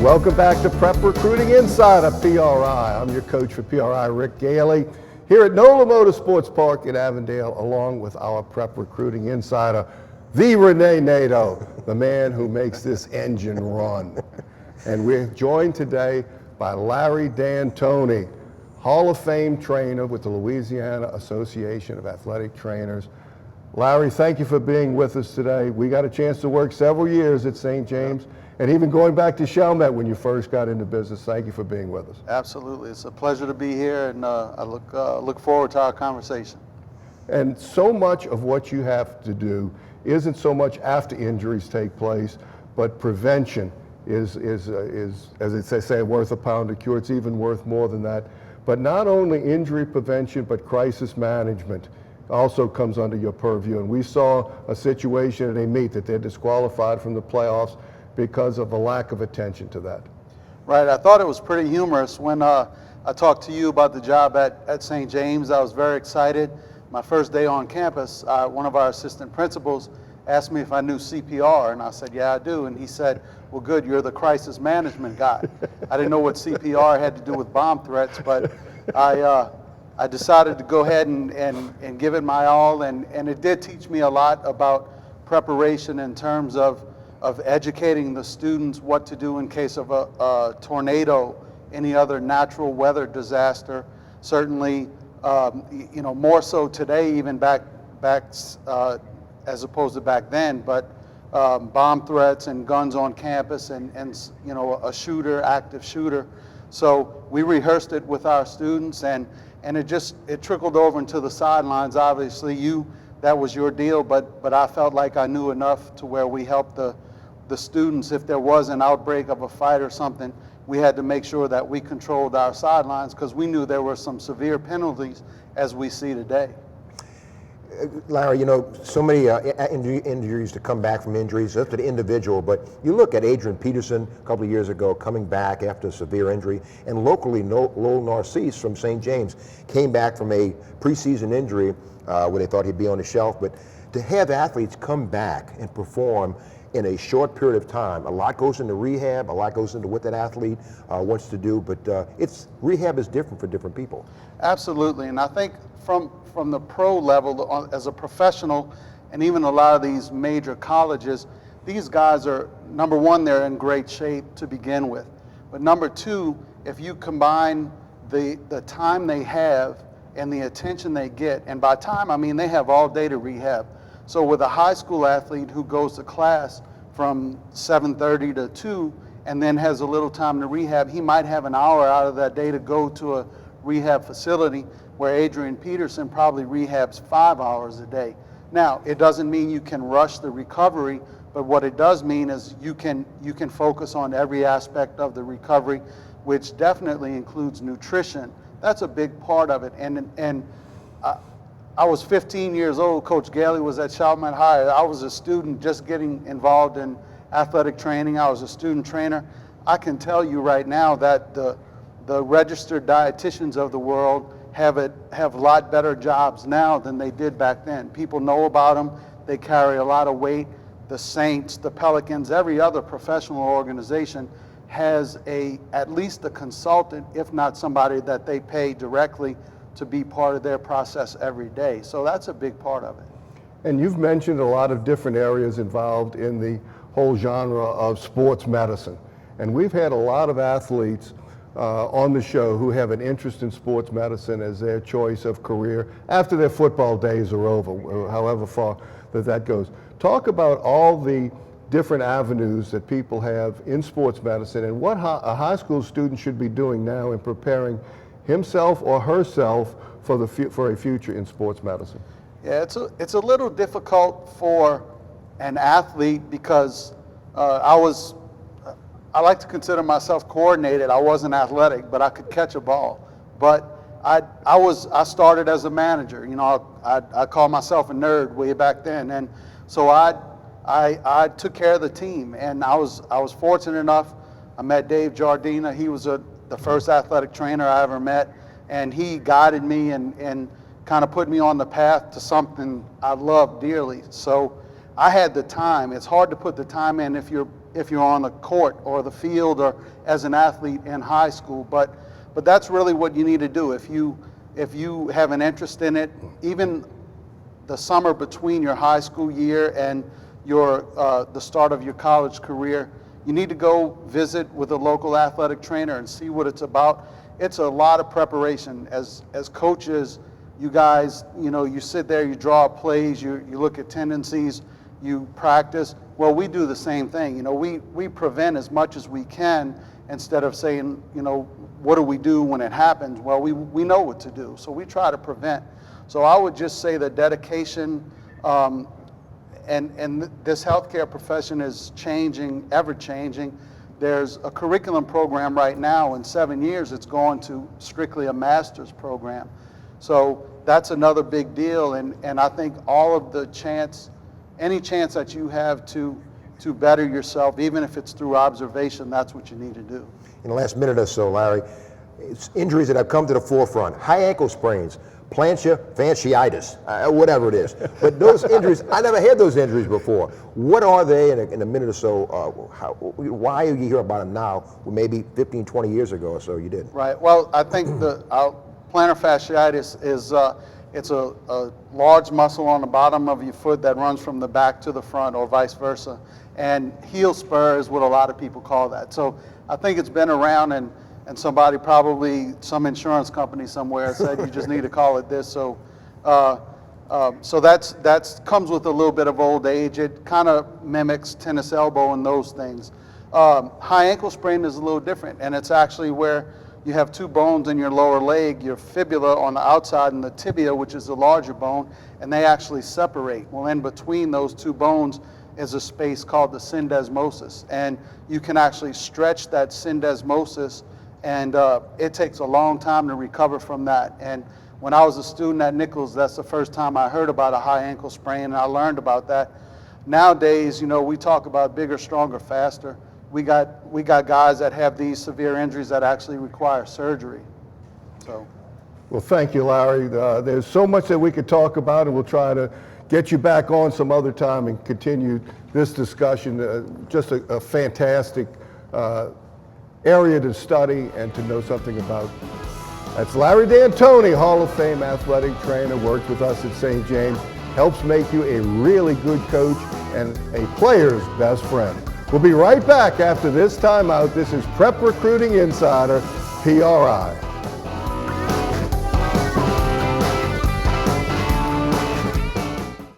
Welcome back to Prep Recruiting Inside of PRI. I'm your coach for PRI, Rick Gailey, here at NOLA Motorsports Park in Avondale, along with our Prep Recruiting Insider, the Renee Nato, the man who makes this engine run. And we're joined today by Larry D'Antoni, Hall of Fame trainer with the Louisiana Association of Athletic Trainers. Larry, thank you for being with us today. We got a chance to work several years at St. James, and even going back to Chalmette when you first got into business. Thank you for being with us. Absolutely. It's a pleasure to be here, and I look forward to our conversation. And so much of what you have to do isn't so much after injuries take place, but prevention is as they say, worth a pound of cure. It's even worth more than that. But not only injury prevention, but crisis management also comes under your purview. And we saw a situation at a meet that they're disqualified from the playoffs because of a lack of attention to that. Right. I thought it was pretty humorous when I talked to you about the job at St. James. I was very excited. My first day on campus, one of our assistant principals asked me if I knew CPR, and I said, yeah, I do. And he said, well, good, you're the crisis management guy. I didn't know what CPR had to do with bomb threats, but I decided to go ahead and give it my all, and it did teach me a lot about preparation in terms of educating the students what to do in case of a tornado, any other natural weather disaster. Certainly, more so today, even back as opposed to back then, but bomb threats and guns on campus and a shooter, active shooter. So we rehearsed it with our students, and it trickled over into the sidelines. Obviously, that was your deal, but I felt like I knew enough to where we helped the students. If there was an outbreak of a fight or something, we had to make sure that we controlled our sidelines because we knew there were some severe penalties as we see today. Larry, so many injuries to come back from injuries, that's to the individual, but you look at Adrian Peterson a couple of years ago coming back after a severe injury, and locally, Lowell Narcisse from St. James came back from a preseason injury where they thought he'd be on the shelf, but to have athletes come back and perform in a short period of time, a lot goes into rehab, a lot goes into what that athlete wants to do, but rehab is different for different people. Absolutely, and I think from the pro level, as a professional, and even a lot of these major colleges, these guys are, number one, they're in great shape to begin with. But number two, if you combine the time they have and the attention they get, and by time I mean they have all day to rehab. So with a high school athlete who goes to class from 7:30 to 2 and then has a little time to rehab, he might have an hour out of that day to go to a rehab facility, where Adrian Peterson probably rehabs 5 hours a day. Now, it doesn't mean you can rush the recovery, but what it does mean is you can focus on every aspect of the recovery, which definitely includes nutrition. That's a big part of it. And I was 15 years old. Coach Gailey was at Chalmette High. I was a student just getting involved in athletic training. I was a student trainer. I can tell you right now that the registered dietitians of the world have a lot better jobs now than they did back then. People know about them. They carry a lot of weight. The Saints, the Pelicans, every other professional organization has at least a consultant, if not somebody that they pay directly to be part of their process every day. So that's a big part of it. And you've mentioned a lot of different areas involved in the whole genre of sports medicine. And we've had a lot of athletes on the show who have an interest in sports medicine as their choice of career after their football days are over, however far that goes. Talk about all the different avenues that people have in sports medicine and what a high school student should be doing now in preparing himself or herself for a future in sports medicine. Yeah, it's a little difficult for an athlete because I like to consider myself coordinated. I wasn't athletic, but I could catch a ball. But I started as a manager. I call myself a nerd way back then, and so I took care of the team, and I was fortunate enough. I met Dave Jardina. He was the first athletic trainer I ever met, and he guided me and kind of put me on the path to something I love dearly. So I had the time. It's hard to put the time in if you're on the court or the field or as an athlete in high school, but that's really what you need to do. If you have an interest in it, even the summer between your high school year and the start of your college career, you need to go visit with a local athletic trainer and see what it's about. It's a lot of preparation. As coaches, you guys, you sit there, you draw up plays, you look at tendencies, you practice. Well, we do the same thing. We prevent as much as we can instead of saying, what do we do when it happens? Well, we know what to do, so we try to prevent. So I would just say that dedication, and this healthcare profession is changing, ever changing. There's a curriculum program right now. In 7 years, it's going to strictly a master's program. So that's another big deal, and I think all of any chance that you have to better yourself, even if it's through observation, that's what you need to do. In the last minute or so, Larry, it's injuries that have come to the forefront, high ankle sprains, plantar fasciitis, whatever it is. But those injuries, I never had those injuries before. What are they in a minute or so? Why are you hear about them now? Well, maybe 15, 20 years ago or so you did. Right. Well, I think the plantar fasciitis is it's a large muscle on the bottom of your foot that runs from the back to the front or vice versa. And heel spur is what a lot of people call that. So I think it's been around, and somebody, probably some insurance company somewhere, said you just need to call it this. So that's comes with a little bit of old age. It kind of mimics tennis elbow and those things. High ankle sprain is a little different, and it's actually where you have two bones in your lower leg, your fibula on the outside and the tibia, which is the larger bone, and they actually separate. Well, in between those two bones is a space called the syndesmosis, and you can actually stretch that syndesmosis, and it takes a long time to recover from that. And when I was a student at Nichols, that's the first time I heard about a high ankle sprain, and I learned about that. Nowadays, we talk about bigger, stronger, faster. We got guys that have these severe injuries that actually require surgery. So. Well, thank you, Larry. There's so much that we could talk about, and we'll try to get you back on some other time and continue this discussion. Just a fantastic area to study and to know something about. That's Larry D'Antoni, Hall of Fame athletic trainer, works with us at St. James, helps make you a really good coach and a player's best friend. We'll be right back after this timeout. This is Prep Recruiting Insider, PRI.